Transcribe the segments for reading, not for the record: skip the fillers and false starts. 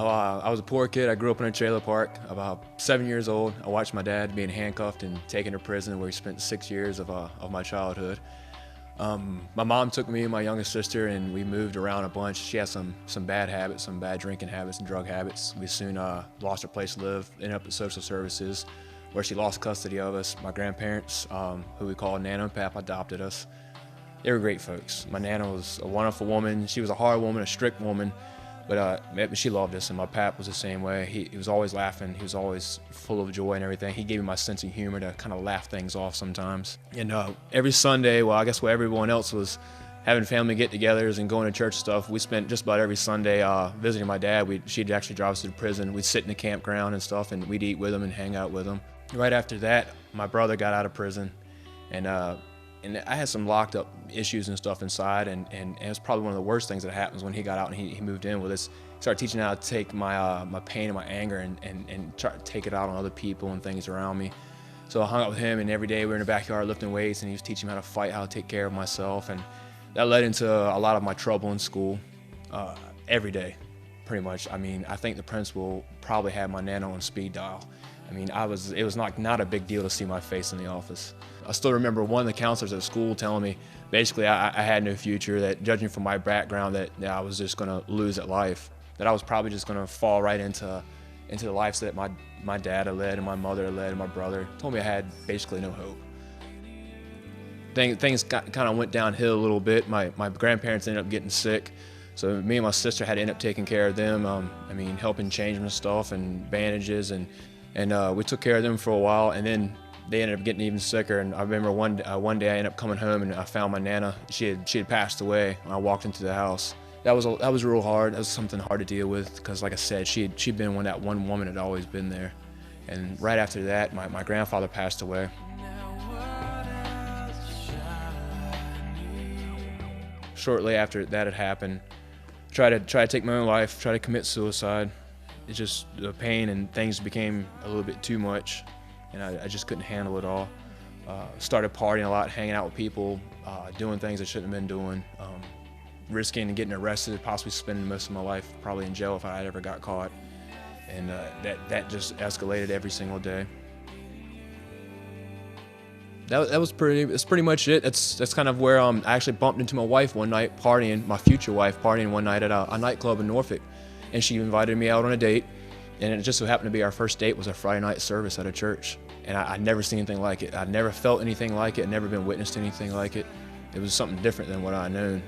I was a poor kid. I grew up in a trailer park. About 7 years old, I watched my dad being handcuffed and taken to prison, where he spent 6 years of my childhood. My mom took me and my youngest sister, and we moved around a bunch. She had some bad habits, some bad drinking habits and drug habits. We soon lost our place to live, ended up at social services, where she lost custody of us. My grandparents, who we call Nana and Pap, adopted us. They were great folks. My Nana was a wonderful woman. She was a hard woman, a strict woman, but she loved us, and my Pap was the same way. He was always laughing. He was always full of joy and everything. He gave me my sense of humor to kind of laugh things off sometimes. And every Sunday, well, I guess where everyone else was having family get-togethers and going to church stuff, we spent just about every Sunday visiting my dad. She'd actually drive us to the prison. We'd sit in the campground and stuff, and we'd eat with him and hang out with him. Right after that, my brother got out of prison, and I had some locked up issues and stuff inside, and it was probably one of the worst things that happens when he got out and he moved in with us. He started teaching me how to take my pain and my anger and try to take it out on other people and things around me. So I hung out with him, and every day we were in the backyard lifting weights, and he was teaching me how to fight, how to take care of myself, and that led into a lot of my trouble in school. Every day, pretty much. I mean, I think the principal probably had my Nana on speed dial. I mean, it was not a big deal to see my face in the office. I still remember one of the counselors at school telling me basically I had no future, that judging from my background that I was just gonna lose at life, that I was probably just gonna fall right into the lives that my dad had led and my mother had led and my brother. Told me I had basically no hope. Things kind of went downhill a little bit. My grandparents ended up getting sick, so me and my sister had to end up taking care of them. I mean, helping change them stuff and bandages, and we took care of them for a while, and then they ended up getting even sicker. And I remember one day I ended up coming home, and I found my Nana. She had passed away when I walked into the house. That was real hard. That was something hard to deal with, because like I said, she'd been that one woman had always been there. And right after that, my grandfather passed away. Shortly after that had happened, tried to take my own life, tried to commit suicide. It's just the pain and things became a little bit too much, and I just couldn't handle it all. Started partying a lot, hanging out with people, doing things I shouldn't have been doing, risking getting arrested, possibly spending most of my life probably in jail if I had ever got caught. And that just escalated every single day. That's pretty much it. That's kind of where I actually bumped into my wife one night partying, my future wife partying one night at a nightclub in Norfolk. And she invited me out on a date, and it just so happened to be our first date was a Friday night service at a church. And I'd never seen anything like it. I'd never felt anything like it. I'd never been witness to anything like it. It was something different than what I'd known.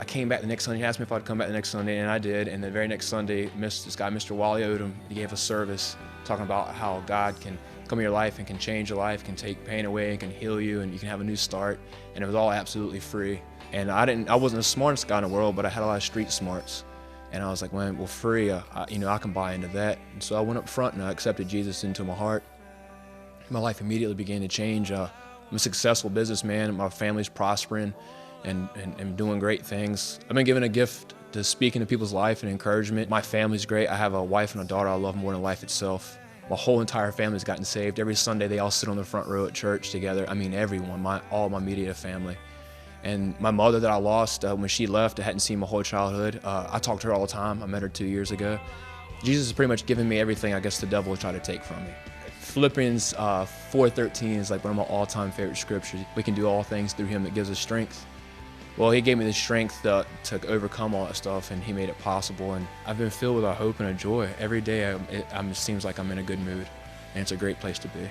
I came back the next Sunday. He asked me if I'd come back the next Sunday, and I did. And the very next Sunday, this guy, Mr. Wally Odom, he gave a service talking about how God can come in your life and can change your life, can take pain away and can heal you, and you can have a new start. And it was all absolutely free. And I wasn't the smartest guy in the world, but I had a lot of street smarts. And I was like, well, free, I can buy into that. And so I went up front and I accepted Jesus into my heart. My life immediately began to change. I'm a successful businessman. My family's prospering and doing great things. I've been given a gift to speak into people's life and encouragement. My family's great. I have a wife and a daughter I love more than life itself. My whole entire family's gotten saved. Every Sunday they all sit on the front row at church together. I mean, everyone, all my immediate family. And my mother that I lost when she left, I hadn't seen my whole childhood. I talk to her all the time. I met her 2 years ago. Jesus has pretty much given me everything I guess the devil would try to take from me. Philippians 4:13 is like one of my all-time favorite scriptures. We can do all things through him that gives us strength. Well, he gave me the strength to overcome all that stuff, and he made it possible. And I've been filled with a hope and a joy. Every day it seems like I'm in a good mood, and it's a great place to be.